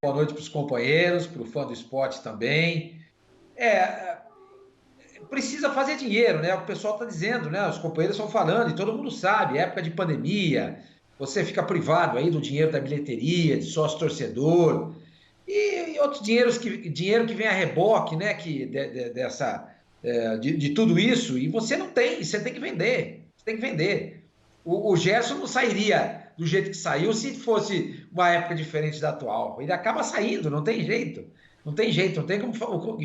Boa noite para os companheiros, para o fã do esporte também. É, precisa fazer dinheiro, né? O pessoal está dizendo, né? Os companheiros estão falando, e todo mundo sabe, época de pandemia, você fica privado aí do dinheiro da bilheteria, de sócio-torcedor, e outros dinheiro que vem a reboque, né? De tudo isso, e você não tem, você tem que vender. Você tem que vender. O Gerson não sairia do jeito que saiu se fosse uma época diferente da atual. Ele acaba saindo, não tem jeito. Não tem jeito, não tem como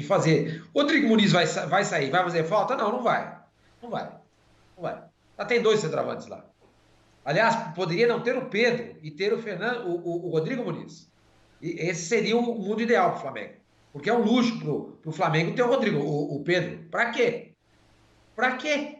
fazer. O Rodrigo Muniz vai sair, vai fazer falta? Não, não vai. Não vai. Não vai. Já tem 2 centroavantes lá. Aliás, poderia não ter o Pedro e ter o Fernando, o Rodrigo Muniz. E esse seria o mundo ideal para o Flamengo. Porque é um luxo para o Flamengo ter o Rodrigo, o Pedro. Para quê? Para quê?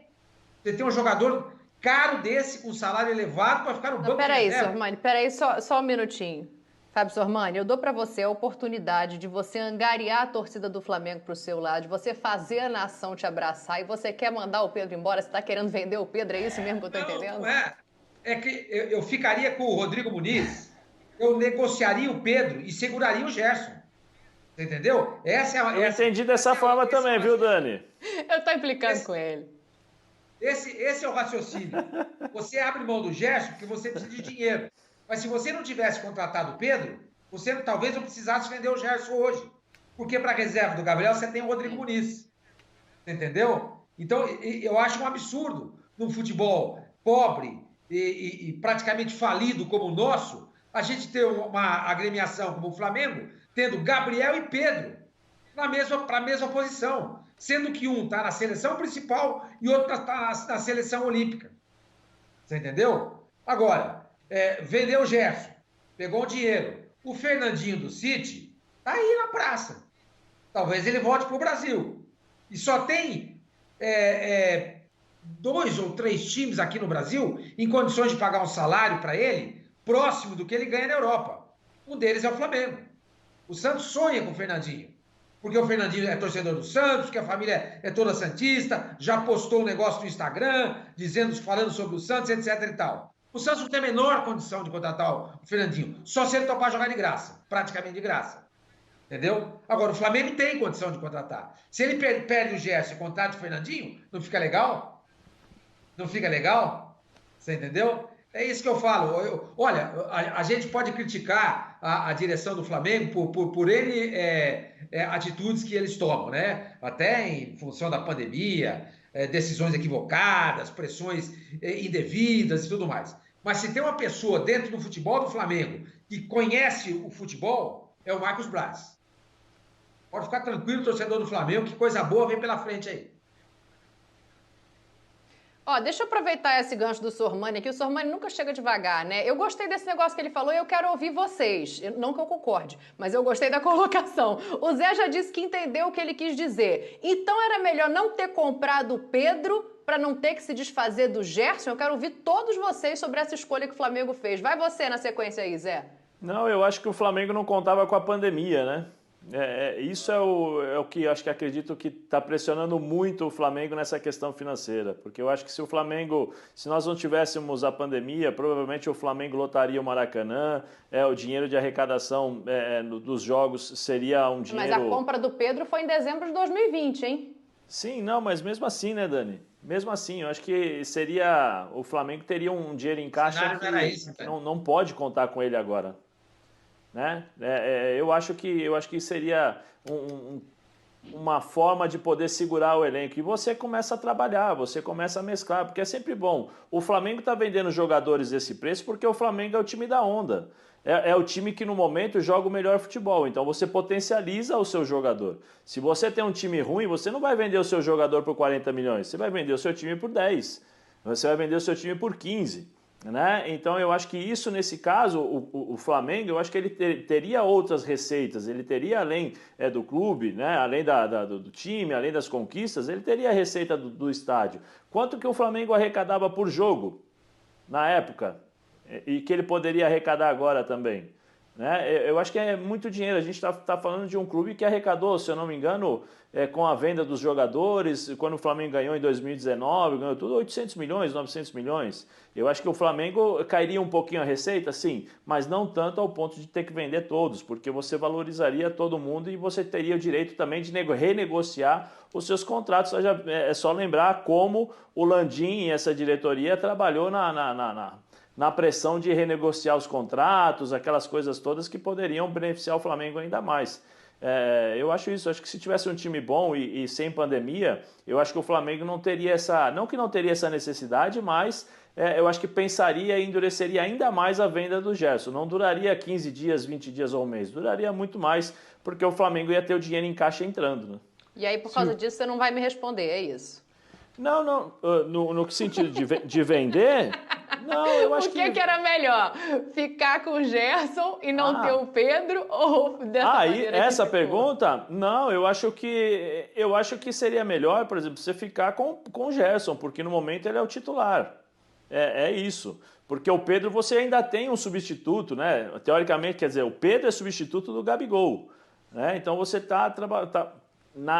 Você tem um jogador caro desse, com salário elevado, para ficar no banco de reserva. Sormani, peraí, só um minutinho. Fábio Sormani, eu dou para você a oportunidade de você angariar a torcida do Flamengo para o seu lado, de você fazer a nação te abraçar, e você quer mandar o Pedro embora, você está querendo vender o Pedro, é isso mesmo que eu estou entendendo? Não é. É que eu ficaria com o Rodrigo Muniz, eu negociaria o Pedro e seguraria o Gerson. Você entendeu? Eu entendi dessa forma também, viu, Dani? Eu estou implicando com ele. Esse é o raciocínio. Você abre mão do Gerson porque você precisa de dinheiro. Mas se você não tivesse contratado o Pedro, você talvez não precisasse vender o Gerson hoje. Porque para a reserva do Gabriel você tem o Rodrigo Muniz. Você entendeu? Então, eu acho um absurdo num futebol pobre e praticamente falido como o nosso, a gente ter uma agremiação como o Flamengo, tendo Gabriel e Pedro para a mesma posição. Sendo que um está na seleção principal e outro está na seleção olímpica. Você entendeu? Agora, vendeu o Gerson, pegou o dinheiro. O Fernandinho do City está aí na praça. Talvez ele volte para o Brasil. E só tem 2 ou 3 times aqui no Brasil em condições de pagar um salário para ele próximo do que ele ganha na Europa. Um deles é o Flamengo. O Santos sonha com o Fernandinho. Porque o Fernandinho é torcedor do Santos, que a família é toda santista, já postou um negócio no Instagram, falando sobre o Santos, etc e tal. O Santos não tem a menor condição de contratar o Fernandinho, só se ele topar jogar de graça, praticamente de graça. Entendeu? Agora, o Flamengo tem condição de contratar. Se ele perde o Gerson e contrata o Fernandinho, não fica legal? Não fica legal? Você entendeu? É isso que eu falo. Olha, a gente pode criticar a direção do Flamengo por N atitudes que eles tomam, né? Até em função da pandemia, decisões equivocadas, pressões indevidas e tudo mais. Mas se tem uma pessoa dentro do futebol do Flamengo que conhece o futebol, é o Marcos Braz. Pode ficar tranquilo, torcedor do Flamengo, que coisa boa vem pela frente aí. Deixa eu aproveitar esse gancho do Sormani aqui. O Sormani nunca chega devagar, né? Eu gostei desse negócio que ele falou e eu quero ouvir vocês. Não que eu concorde, mas eu gostei da colocação. O Zé já disse que entendeu o que ele quis dizer. Então era melhor não ter comprado o Pedro para não ter que se desfazer do Gerson? Eu quero ouvir todos vocês sobre essa escolha que o Flamengo fez. Vai você na sequência aí, Zé. Não, eu acho que o Flamengo não contava com a pandemia, né? Isso é o que acredito que está pressionando muito o Flamengo nessa questão financeira, porque eu acho que se nós não tivéssemos a pandemia, provavelmente o Flamengo lotaria o Maracanã, o dinheiro de arrecadação dos jogos seria um dinheiro... Mas a compra do Pedro foi em dezembro de 2020, hein? Sim, não, mas mesmo assim, né, Dani? Mesmo assim, eu acho que o Flamengo teria um dinheiro em caixa que não pode contar com ele agora. Né? Eu acho que seria uma forma de poder segurar o elenco. E você começa a trabalhar, você começa a mesclar, porque é sempre bom. O Flamengo está vendendo jogadores desse preço porque o Flamengo é o time da onda. É o time que no momento joga o melhor futebol. Então você potencializa o seu jogador. Se você tem um time ruim, você não vai vender o seu jogador por 40 milhões. Você vai vender o seu time por 10. Você vai vender o seu time por 15. Né? Então eu acho que isso, nesse caso, o Flamengo, eu acho que ele teria outras receitas, ele teria além do clube, né? Além do time, além das conquistas, ele teria a receita do estádio. Quanto que o Flamengo arrecadava por jogo na época e que ele poderia arrecadar agora também? Né? Eu acho que é muito dinheiro. A gente está falando de um clube que arrecadou, se eu não me engano, com a venda dos jogadores, quando o Flamengo ganhou em 2019, ganhou tudo 800 milhões, 900 milhões. Eu acho que o Flamengo cairia um pouquinho a receita, sim, mas não tanto ao ponto de ter que vender todos, porque você valorizaria todo mundo e você teria o direito também de renegociar os seus contratos. É só lembrar como o Landim e essa diretoria trabalhou na pressão de renegociar os contratos, aquelas coisas todas que poderiam beneficiar o Flamengo ainda mais. Eu acho isso, acho que se tivesse um time bom e sem pandemia, eu acho que o Flamengo não teria não que não teria essa necessidade, mas eu acho que pensaria e endureceria ainda mais a venda do Gerson. Não duraria 15 dias, 20 dias ou um mês, duraria muito mais, porque o Flamengo ia ter o dinheiro em caixa entrando. Né? E aí, por causa disso, você não vai me responder, é isso? Não, no sentido de vender... Não, eu acho o que era melhor? Ficar com o Gerson e não ter o Pedro? Ou dessa maneira essa pergunta? Não, eu acho que seria melhor, por exemplo, você ficar com o Gerson, porque no momento ele é o titular. É isso. Porque o Pedro você ainda tem um substituto, né? Teoricamente, quer dizer, o Pedro é substituto do Gabigol. Né? Então você está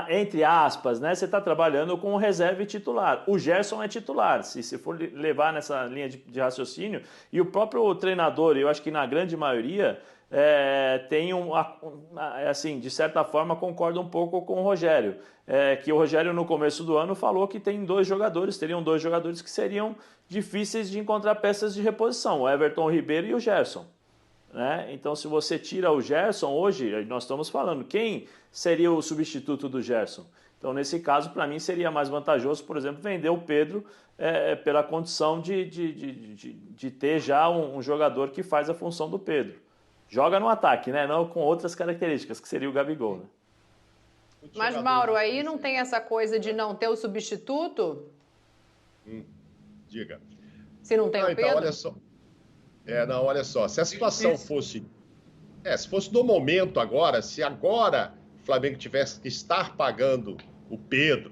entre aspas, né? Você está trabalhando com o reserva e titular. O Gerson é titular, se for levar nessa linha de raciocínio. E o próprio treinador, eu acho que na grande maioria, tem assim, de certa forma, concorda um pouco com o Rogério. Que o Rogério, no começo do ano, falou que teriam dois jogadores que seriam difíceis de encontrar peças de reposição, o Everton Ribeiro e o Gerson. Né? Então, se você tira o Gerson, hoje nós estamos falando, quem seria o substituto do Gerson? Então, nesse caso, para mim, seria mais vantajoso, por exemplo, vender o Pedro pela condição de ter já um jogador que faz a função do Pedro. Joga no ataque, né? Não com outras características, que seria o Gabigol. Né? Mas, Mauro, aí não tem essa coisa de não ter o substituto? Diga. Se não tem o Pedro? Então, olha só. Olha só, se a situação fosse... se fosse no momento agora, se agora o Flamengo tivesse que estar pagando o Pedro,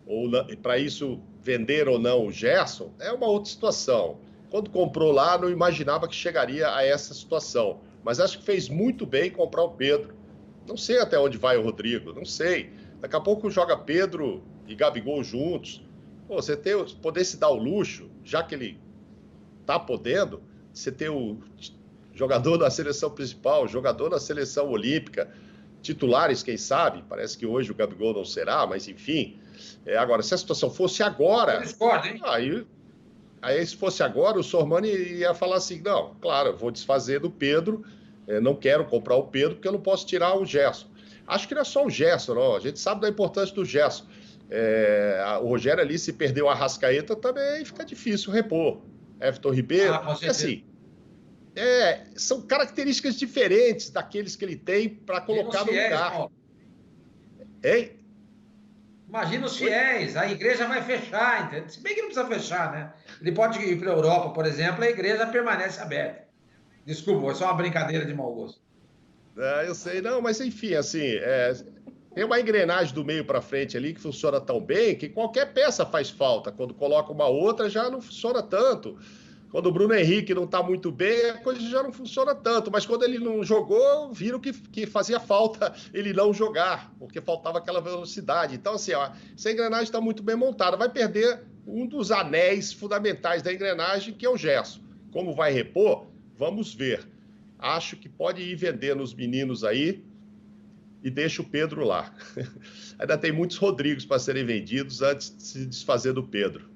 ou para isso vender ou não o Gerson, é uma outra situação. Quando comprou lá, não imaginava que chegaria a essa situação. Mas acho que fez muito bem comprar o Pedro. Não sei até onde vai o Rodrigo, não sei. Daqui a pouco joga Pedro e Gabigol juntos. Pô, você poder se dar o luxo, já que ele está podendo... Você ter o jogador da seleção principal, jogador da seleção olímpica, titulares, quem sabe? Parece que hoje o Gabigol não será, mas enfim. Agora, se a situação fosse agora... Discordo, hein? Aí, se fosse agora, o Sormani ia falar assim, não, claro, eu vou desfazer do Pedro, não quero comprar o Pedro, porque eu não posso tirar o Gerson. Acho que não é só o Gerson, não. A gente sabe da importância do Gerson. O Rogério ali, se perdeu a Arrascaeta, também fica difícil repor. Everton Ribeiro, assim, são características diferentes daqueles que ele tem para colocar no lugar. Hein? Imagina os fiéis, a igreja vai fechar, entendeu? Se bem que não precisa fechar, né? Ele pode ir para a Europa, por exemplo, a igreja permanece aberta. Desculpa, é só uma brincadeira de mau gosto. Eu sei, não, mas enfim, assim, tem uma engrenagem do meio para frente ali que funciona tão bem que qualquer peça faz falta. Quando coloca uma outra, já não funciona tanto. Quando o Bruno Henrique não está muito bem, a coisa já não funciona tanto. Mas quando ele não jogou, viram que fazia falta ele não jogar, porque faltava aquela velocidade. Então, assim, essa engrenagem está muito bem montada. Vai perder um dos anéis fundamentais da engrenagem, que é o Gerson. Como vai repor? Vamos ver. Acho que pode ir vendendo os meninos aí e deixa o Pedro lá. Ainda tem muitos Rodrigos para serem vendidos antes de se desfazer do Pedro.